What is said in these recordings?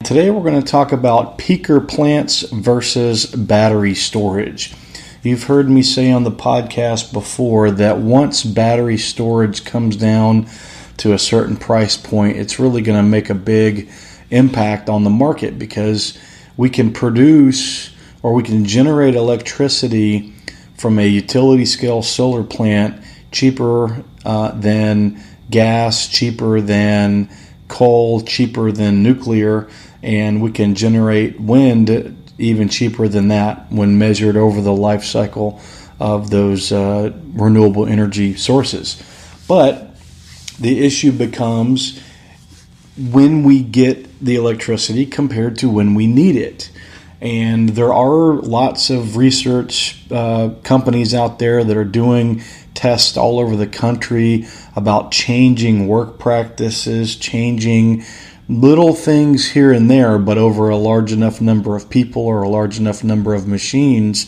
Today we're going to talk about peaker plants versus battery storage. You've heard me say on the podcast before that once battery storage comes down to a certain price point, it's really going to make a big impact on the market because we can produce or we can generate electricity from a utility scale solar plant cheaper than gas, cheaper than coal, cheaper than nuclear, and we can generate wind even cheaper than that when measured over the life cycle of those renewable energy sources. But the issue becomes when we get the electricity compared to when we need it. And there are lots of research companies out there that are doing tests all over the country about changing work practices, changing little things here and there, but over a large enough number of people or a large enough number of machines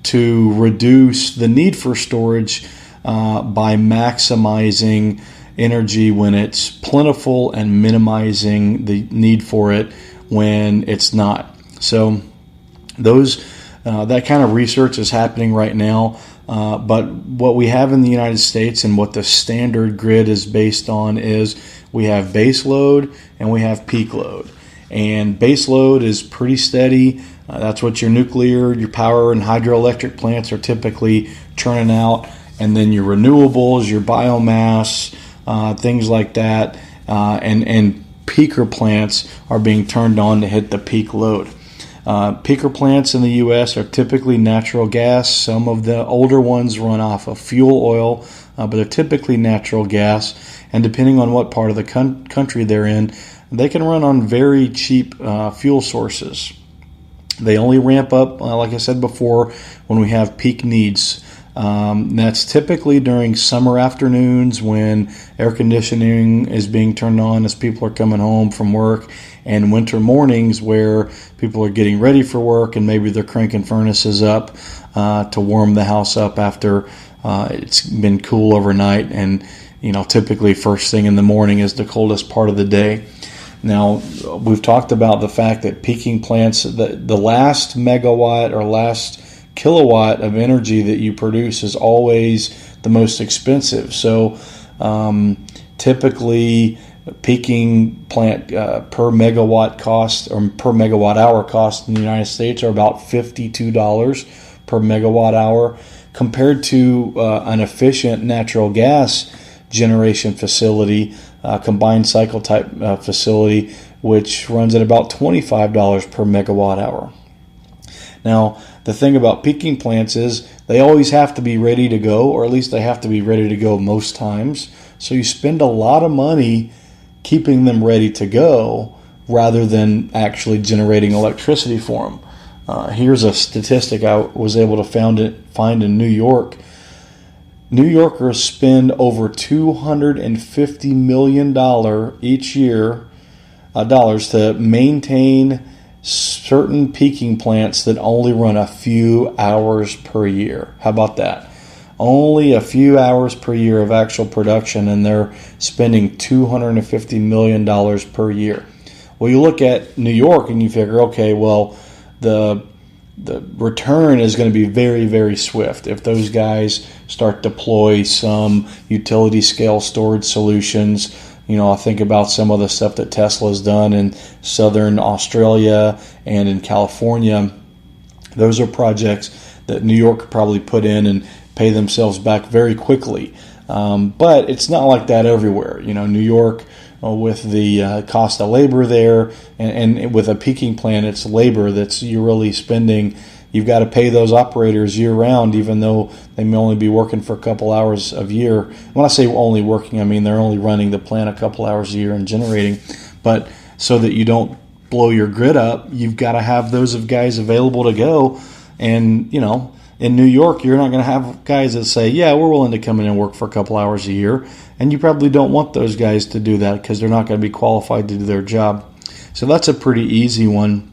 to reduce the need for storage by maximizing energy when it's plentiful and minimizing the need for it when it's not. So that kind of research is happening right now. But what we have in the United States and what the standard grid is based on is we have base load and we have peak load. And base load is pretty steady. That's what your nuclear, your power and hydroelectric plants are typically churning out. And then your renewables, your biomass, things like that, and peaker plants are being turned on to hit the peak load. Peaker plants in the U.S. are typically natural gas. Some of the older ones run off of fuel oil, but they're typically natural gas. And depending on what part of the country they're in, they can run on very cheap fuel sources. They only ramp up, like I said before, when we have peak needs. That's typically during summer afternoons when air conditioning is being turned on as people are coming home from work, and winter mornings where people are getting ready for work and maybe they're cranking furnaces up to warm the house up after it's been cool overnight. And typically first thing in the morning is the coldest part of the day. Now, we've talked about the fact that peaking plants, the last megawatt or last kilowatt of energy that you produce is always the most expensive. So typically peaking plant per megawatt cost or per megawatt hour cost in the United States are about $52 per megawatt hour compared to an efficient natural gas generation facility, combined cycle type facility, which runs at about $25 per megawatt hour. Now, the thing about peaking plants is they always have to be ready to go, or at least they have to be ready to go most times. So you spend a lot of money keeping them ready to go rather than actually generating electricity for them. Here's a statistic I was able to find in New York. New Yorkers spend over $250 million each year dollars to maintain certain peaking plants that only run a few hours per year. How about that? Only a few hours per year of actual production, and they're spending $250 million per year. Well, you look at New York and you figure, okay, well, the return is going to be very, very swift if those guys start to deploy some utility scale storage solutions. I think about some of the stuff that Tesla's done in southern Australia and in California. Those are projects that New York could probably put in and pay themselves back very quickly. But it's not like that everywhere. New York, with the cost of labor there, and with a peaking plant, it's labor that's you're really spending. You've got to pay those operators year-round, even though they may only be working for a couple hours a year. When I say only working, I mean they're only running the plant a couple hours a year and generating. But so that you don't blow your grid up, you've got to have those guys available to go. And, in New York, you're not going to have guys that say, yeah, we're willing to come in and work for a couple hours a year. And you probably don't want those guys to do that because they're not going to be qualified to do their job. So that's a pretty easy one.